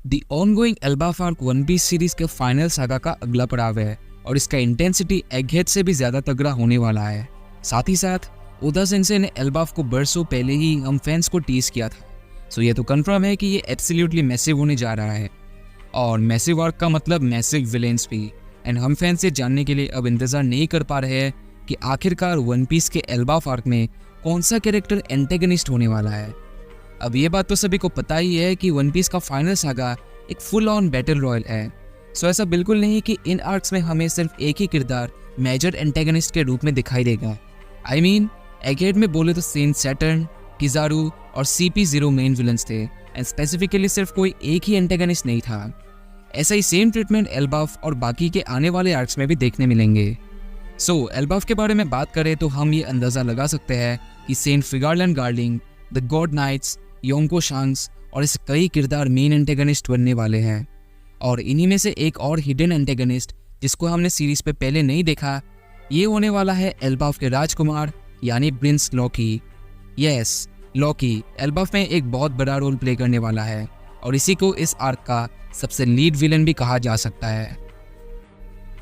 The ongoing Elbaf arc One Piece series के final saga का अगला पड़ाव है और इसका इंटेंसिटी एगहेड से भी ज्यादा तगड़ा होने वाला है। साथ ही साथ ओदा सेंसे ने एल्बाफ को बरसों पहले ही हम फैंस को टीज किया था, सो ये तो कंफर्म है कि ये एब्सोल्युटली मैसिव होने जा रहा है। और मैसिव आर्क का मतलब मैसिव विलेंस भी। एंड हम फैंस से जानने के लिए अब इंतजार नहीं कर पा रहे हैं कि आखिरकार वन पीस के एल्बाफ आर्क में कौन सा कैरेक्टर एंटेगनिस्ट होने वाला है। अब ये बात तो सभी को पता ही है कि वन पीस का फाइनल सागा एक फुल ऑन बैटल रॉयल है। सो ऐसा बिल्कुल नहीं कि इन आर्क्स में हमें सिर्फ एक ही किरदार मेजर एंटेगनिस्ट के रूप में दिखाई देगा। आई मीन एगहेड में बोले तो सेंट सैटर्न, किजारू और CP0 मेन विलन्स थे एंड स्पेसिफिकली सिर्फ कोई एक ही एंटेगनिस्ट नहीं था। ऐसा ही सेम ट्रीटमेंट एल्बाफ और बाकी के आने वाले आर्क्स में भी देखने मिलेंगे। सो एल्बाफ के बारे में बात करें तो हम ये अंदाज़ा लगा सकते हैं कि सेंट फिगारलैंड गार्लिंग, द गॉड नाइट्स, योंको शांक्स और ऐसे कई किरदार मेन एंटेगनिस्ट बनने वाले हैं। और इन्हीं में से एक और हिडन एंटेगनिस्ट जिसको हमने सीरीज पे पहले नहीं देखा, ये होने वाला है एल्बाफ के राजकुमार यानी Prince Lockie. Yes, Lockie Elbaf में एक बहुत बड़ा रोल प्ले करने वाला है और इसी को इस आर्क का सबसे लीड विलन भी कहा जा सकता है।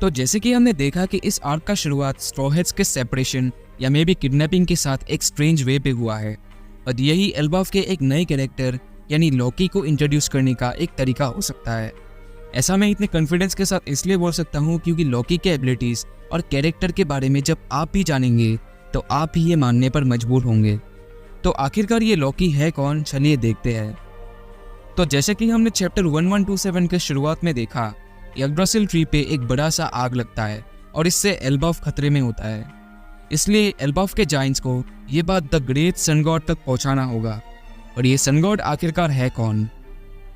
तो जैसे कि हमने देखा कि इस आर्क का शुरुआत स्ट्रॉ हैट्स के सेपरेशन या मे बी किडनैपिंग के साथ एक स्ट्रेंज वे पे हुआ है, और यही एल्बाफ के एक नए कैरेक्टर यानी लॉकी को इंट्रोड्यूस करने का एक तरीका हो सकता है। ऐसा मैं इतने कॉन्फिडेंस के साथ इसलिए बोल सकता हूँ क्योंकि लॉकी के एबिलिटीज़ और कैरेक्टर के बारे में जब आप भी जानेंगे तो आप ही ये मानने पर मजबूर होंगे। तो आखिरकार ये लॉकी है कौन, चलिए देखते हैं। तो जैसे कि हमने चैप्टर 1127 के शुरुआत में देखा, यग्ड्रासिल ट्री पे एक बड़ा सा आग लगता है और इससे एल्बाफ खतरे में होता है। इसलिए एल्बाफ के जाइंट्स को ये बात द ग्रेट सन गॉड तक पहुंचाना होगा। और ये सन गॉड आखिरकार है कौन?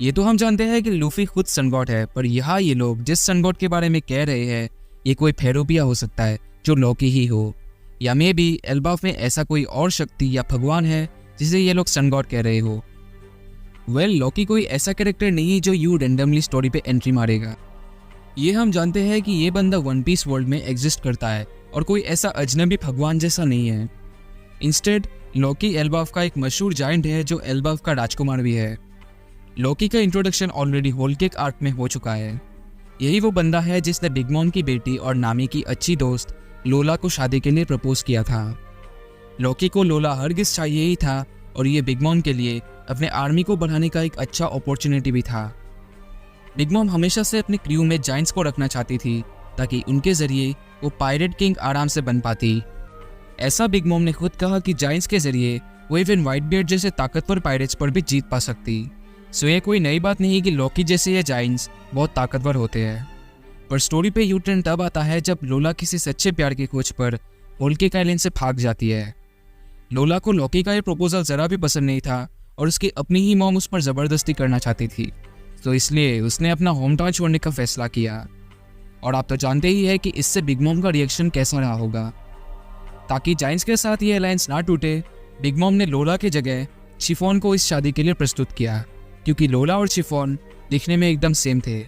ये तो हम जानते हैं कि लूफी खुद सन गॉड है, पर यहाँ ये लोग जिस सन गॉड के बारे में कह रहे हैं ये कोई फेरोपिया हो सकता है जो लॉकी ही हो, या मे बी एल्बाफ में ऐसा कोई और शक्ति या भगवान है जिसे ये लोग सन गॉड कह रहे हो। वेल, लॉकी कोई ऐसा कैरेक्टर नहीं जो यू रेंडमली स्टोरी पे एंट्री मारेगा। ये हम जानते हैं कि ये बंदा वन पीस वर्ल्ड में एग्जिस्ट करता है और कोई ऐसा अजनबी भगवान जैसा नहीं है। इंस्टेड लॉकी एल्बाफ का एक मशहूर जायंट है जो एल्बाफ का राजकुमार भी है। लॉकी का introduction already whole cake arc में हो चुका है। यही वो बंदा है जिसने बिग मॉम की बेटी और नामी की अच्छी दोस्त लोला को शादी के लिए प्रपोज किया था। लॉकी को लोला हरगिज चाहिए ही था और ये बिग मॉम के लिए अपने आर्मी को बढ़ाने का एक अच्छा अपॉर्चुनिटी भी था। बिग मॉम हमेशा से अपने क्रू में जाइंट्स को रखना चाहती थी ताकि उनके जरिए वो पायरेट किंग आराम से बन पाती। ऐसा बिग मॉम ने खुद कहा कि जाइंट्स के जरिए वो इवन व्हाइट बियर्ड जैसे ताकतवर पायरेट्स पर भी जीत पा सकती। सो ये कोई नई बात नहीं कि लॉकी जैसे ये जाइंट्स बहुत ताकतवर होते हैं। पर स्टोरी पे यू टर्न तब आता है जब लोला किसी सच्चे प्यार की खोज पर होल केक आइलैंड से भाग जाती है। लोला को लॉकी का ये प्रपोजल जरा भी पसंद नहीं था और उसकी अपनी ही मॉम उस पर ज़बरदस्ती करना चाहती थी, तो इसलिए उसने अपना होम टाउन छोड़ने का फैसला किया। और आप तो जानते ही है कि इससे बिग मॉम का रिएक्शन कैसा रहा होगा। ताकि जाइंट्स के साथ ये अलायंस ना टूटे, बिग मॉम ने लोला की जगह शिफॉन को इस शादी के लिए प्रस्तुत किया, क्योंकि लोला और शिफॉन दिखने में एकदम सेम थे।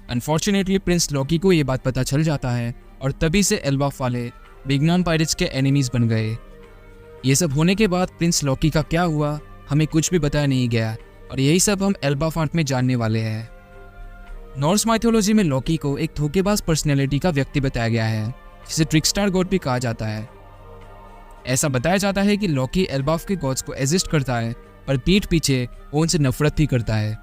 अनफॉर्चुनेटली प्रिंस लॉकी को ये बात पता चल जाता है और तभी से एल्बाफ वाले बिग मॉम पायरेट्स के एनिमीज बन गए। ये सब होने के बाद प्रिंस लॉकी का क्या हुआ हमें कुछ भी बताया नहीं गया और यही सब हम एल्बाफ आर्क में जानने वाले हैं। नॉर्स माइथोलॉजी में लॉकी को एक धोखेबाज पर्सनैलिटी का व्यक्ति बताया गया है जिसे ट्रिकस्टार गॉड भी कहा जाता है। ऐसा बताया जाता है कि लॉकी एल्बाफ के गॉड्स को एग्जिस्ट करता है पर पीठ पीछे वो उनसे नफरत भी करता है।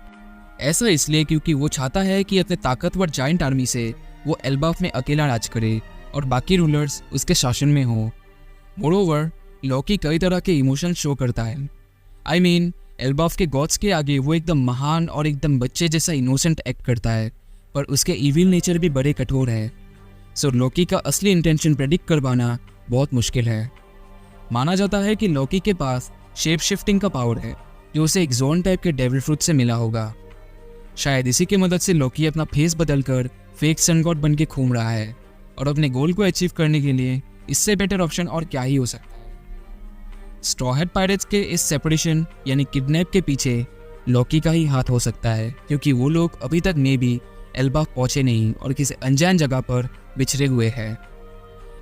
ऐसा इसलिए क्योंकि वो चाहता है कि अपने ताकतवर जाइंट आर्मी से वो एल्बाफ में अकेला राज करे और बाकी रूलर्स उसके शासन में हो। मोरोवर लॉकी कई तरह के इमोशन शो करता है। आई मीन एल्बाफ के गॉड्स के आगे वो एकदम महान और एकदम बच्चे जैसा इनोसेंट एक्ट करता है, पर उसके इविल नेचर भी बड़े कठोर है। सो लॉकी का असली इंटेंशन प्रेडिक्ट कर पाना बहुत मुश्किल है। माना जाता है कि लॉकी के पास शेप शिफ्टिंग का पावर है जो उसे एक जोन टाइप के डेविल फ्रूट से मिला होगा। शायद इसी की मदद से लॉकी अपना फेस बदलकर फेक सन गॉड बन के घूम रहा है और अपने गोल को अचीव करने के लिए इससे बेटर ऑप्शन और क्या ही हो सकता है। स्ट्रॉ हैट पायरेट्स के इस सेपरेशन यानी किडनैप के पीछे लॉकी का ही हाथ हो सकता है, क्योंकि वो लोग अभी तक मे भी एल्बाफ पहुंचे नहीं और किसी अनजान जगह पर बिछड़े हुए हैं।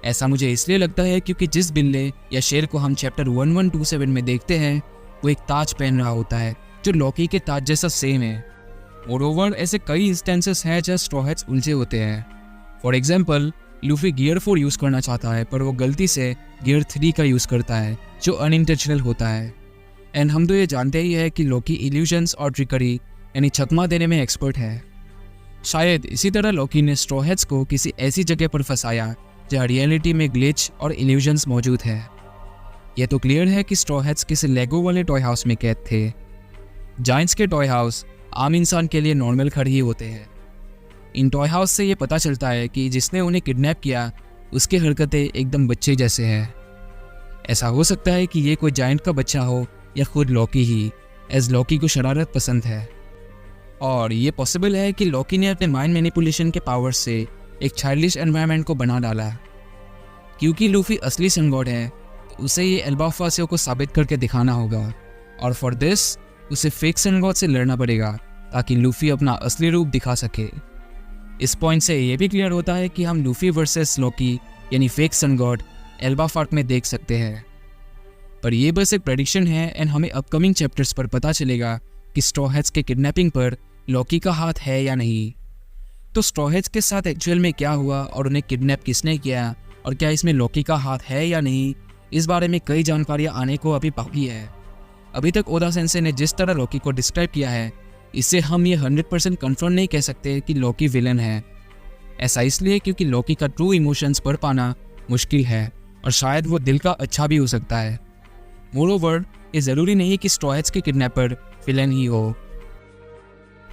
ऐसा मुझे इसलिए लगता है क्योंकि जिस बिल्ले या शेर को हम चैप्टर 1127 में देखते हैं वो एक ताज पहन रहा होता है जो लॉकी के ताज जैसा सेम है। मोरओवर ऐसे कई इंस्टेंसेस हैं जहाँ स्ट्रॉ हैट्स उलझे होते हैं। For example, Luffy gear 4 use करना चाहता है पर वो गलती से गियर 3 का यूज़ करता है जो अनइंटेंशनल होता है। एंड हम तो ये जानते ही है कि लॉकी इल्यूजन्स और ट्रिकरी यानी छकमा देने में एक्सपर्ट है। शायद इसी तरह लॉकी ने स्ट्रॉ हैट्स को किसी ऐसी जगह पर फंसाया जहाँ रियलिटी में ग्लिच और इल्यूजन्स मौजूद है। यह तो क्लियर है कि स्ट्रॉ हैट्स किसी लेगो वाले टॉय हाउस में कैद थे। जायंट्स के टॉय हाउस आम इंसान के लिए नॉर्मल घर ही होते हैं। इन टॉय हाउस से ये पता चलता है कि जिसने उन्हें किडनैप किया उसकी हरकतें एकदम बच्चे जैसे हैं। ऐसा हो सकता है कि ये कोई जायंट का बच्चा हो या खुद लॉकी ही, एज लॉकी को शरारत पसंद है। और ये पॉसिबल है कि लॉकी ने अपने माइंड मैनिपुलेशन के पावर से एक चाइल्डिश एनवायरनमेंट को बना डाला। क्योंकि लूफी असली सन गॉड है तो उसे ये एल्बाफ वासियों को साबित करके दिखाना होगा, और फॉर दिस उसे फेक सन गॉड से लड़ना पड़ेगा ताकि लूफी अपना असली रूप दिखा सके। इस पॉइंट से ये भी क्लियर होता है कि हम लूफी वर्सेस लॉकी यानी fake sun god Elbaf arc में देख सकते हैं। पर यह बस एक प्रेडिक्शन है एंड हमें अपकमिंग चैप्टर्स पर पता चलेगा कि स्ट्रॉ हैट्स के किडनैपिंग पर लॉकी का हाथ है या नहीं। तो स्ट्रॉ हैट्स के साथ एक्चुअल में क्या हुआ और उन्हें किडनैप किसने किया और क्या इसमें लॉकी का हाथ है या नहीं, इस बारे में कई जानकारियाँ आने को अभी बाकी है। अभी तक ओदा सेंसे ने जिस तरह लॉकी को डिस्क्राइब किया है इससे हम ये 100% कंफर्म नहीं कह सकते कि लॉकी विलन है। ऐसा इसलिए क्योंकि लॉकी का ट्रू इमोशंस पढ़ पाना मुश्किल है और शायद वो दिल का अच्छा भी हो सकता है। मोरोवर, ये ज़रूरी नहीं कि स्ट्रॉ हैट्स के किडनैपर विलन ही हो।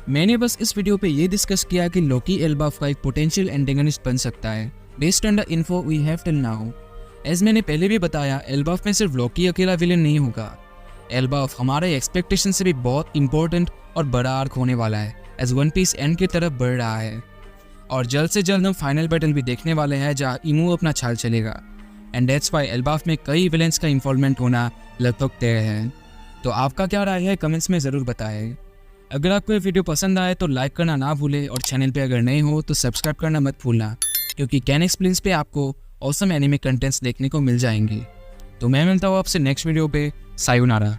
मैंने बस इस वीडियो पे ये डिस्कस किया कि लॉकी एल्बाफ का एक पोटेंशियल एंटेगनिस्ट बन सकता है based on the info we have till now. As मैंने पहले भी बताया, एल्बाफ में सिर्फ लॉकी अकेला विलन नहीं होगा। एल्बाफ हमारे एक्सपेक्टेशन से भी बहुत इंपॉर्टेंट और बड़ा आर्क होने वाला है एज वन पीस एंड की तरफ बढ़ रहा है। और जल्द से जल्द हम फाइनल बैटल भी देखने वाले हैं जहाँ इमू अपना छाल चलेगा। एंड दैट्स व्हाई एल्बाफ में कई विलेंस का इन्वॉल्वमेंट होना लगभग तय है। तो आपका क्या राय है कमेंट्स में ज़रूर बताएं। अगर आपको ये वीडियो पसंद आए तो लाइक करना ना भूलें और चैनल पे अगर नए हो तो सब्सक्राइब करना मत भूलना, क्योंकि कैन एक्सप्लेन्स पे आपको ऑसम एनिमे कंटेंट्स देखने को मिल जाएंगे। तो मैं मिलता हूँ आपसे नेक्स्ट वीडियो पे। सायोनारा।